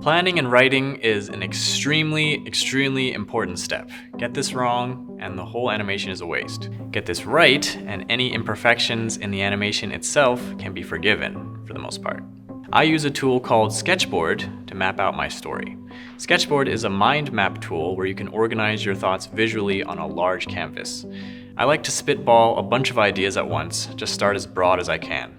Planning and writing is an extremely important step. Get this wrong, and the whole animation is a waste. Get this right, and any imperfections in the animation itself can be forgiven, for the most part. I use a tool called Sketchboard to map out my story. Sketchboard is a mind map tool where you can organize your thoughts visually on a large canvas. I like to spitball a bunch of ideas at once, just start as broad as I can.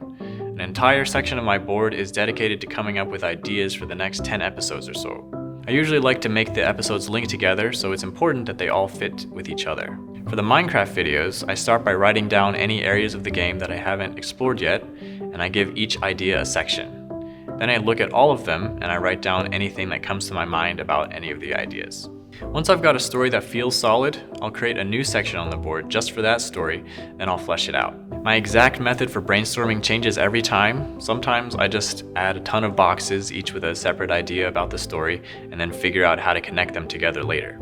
An entire section of my board is dedicated to coming up with ideas for the next 10 episodes or so. I usually like to make the episodes link together, so it's important that they all fit with each other. For the Minecraft videos, I start by writing down any areas of the game that I haven't explored yet, and I give each idea a section. Then I look at all of them and I write down anything that comes to my mind about any of the ideas. Once I've got a story that feels solid, I'll create a new section on the board just for that story, then I'll flesh it out. My exact method for brainstorming changes every time. Sometimes I just add a ton of boxes, each with a separate idea about the story, and then figure out how to connect them together later.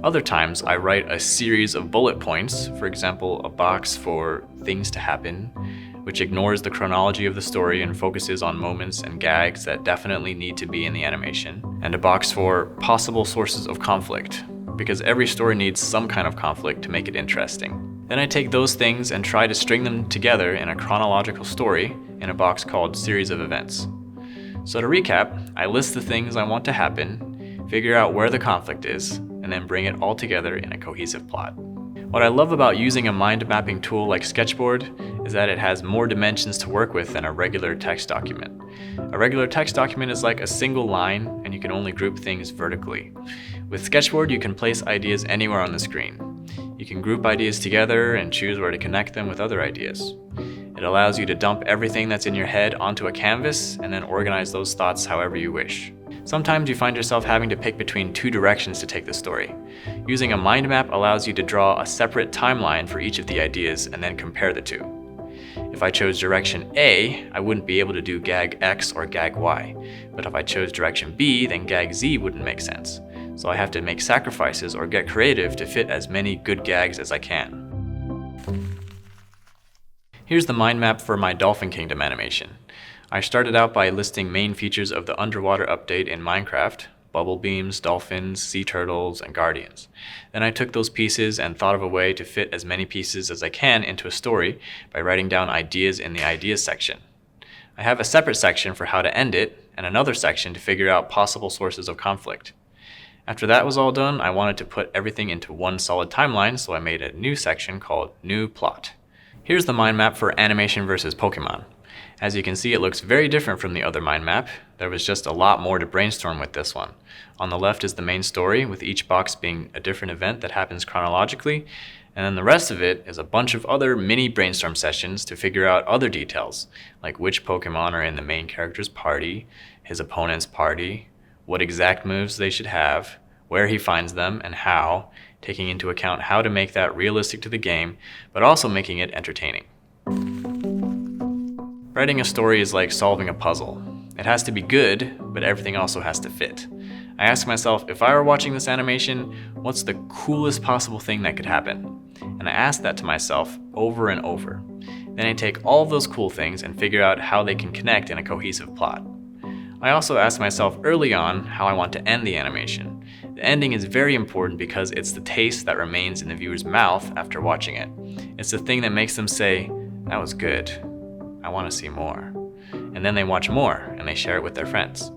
Other times I write a series of bullet points, for example, a box for things to happen, which ignores the chronology of the story and focuses on moments and gags that definitely need to be in the animation, and a box for possible sources of conflict, because every story needs some kind of conflict to make it interesting. Then I take those things and try to string them together in a chronological story in a box called Series of Events. So to recap, I list the things I want to happen, figure out where the conflict is, and then bring it all together in a cohesive plot. What I love about using a mind mapping tool like Sketchboard is that it has more dimensions to work with than a regular text document. A regular text document is like a single line, and you can only group things vertically. With Sketchboard, you can place ideas anywhere on the screen. You can group ideas together and choose where to connect them with other ideas. It allows you to dump everything that's in your head onto a canvas and then organize those thoughts however you wish. Sometimes you find yourself having to pick between two directions to take the story. Using a mind map allows you to draw a separate timeline for each of the ideas and then compare the two. If I chose direction A, I wouldn't be able to do gag X or gag Y. But if I chose direction B, then gag Z wouldn't make sense. So I have to make sacrifices or get creative to fit as many good gags as I can. Here's the mind map for my Dolphin Kingdom animation. I started out by listing main features of the underwater update in Minecraft: bubble beams, dolphins, sea turtles, and guardians. Then I took those pieces and thought of a way to fit as many pieces as I can into a story by writing down ideas in the ideas section. I have a separate section for how to end it, and another section to figure out possible sources of conflict. After that was all done, I wanted to put everything into one solid timeline, so I made a new section called New Plot. Here's the mind map for Animation vs. Pokemon. As you can see, it looks very different from the other mind map. There was just a lot more to brainstorm with this one. On the left is the main story, with each box being a different event that happens chronologically, and then the rest of it is a bunch of other mini brainstorm sessions to figure out other details, like which Pokemon are in the main character's party, his opponent's party, what exact moves they should have, where he finds them, and how, taking into account how to make that realistic to the game, but also making it entertaining. Writing a story is like solving a puzzle. It has to be good, but everything also has to fit. I ask myself, if I were watching this animation, what's the coolest possible thing that could happen? And I ask that to myself over and over. Then I take all of those cool things and figure out how they can connect in a cohesive plot. I also ask myself early on how I want to end the animation. The ending is very important because it's the taste that remains in the viewer's mouth after watching it. It's the thing that makes them say, "That was good. I want to see more." And then they watch more and they share it with their friends.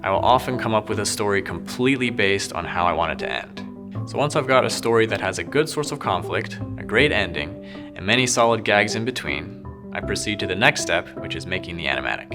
I will often come up with a story completely based on how I want it to end. So once I've got a story that has a good source of conflict, a great ending, and many solid gags in between, I proceed to the next step, which is making the animatic.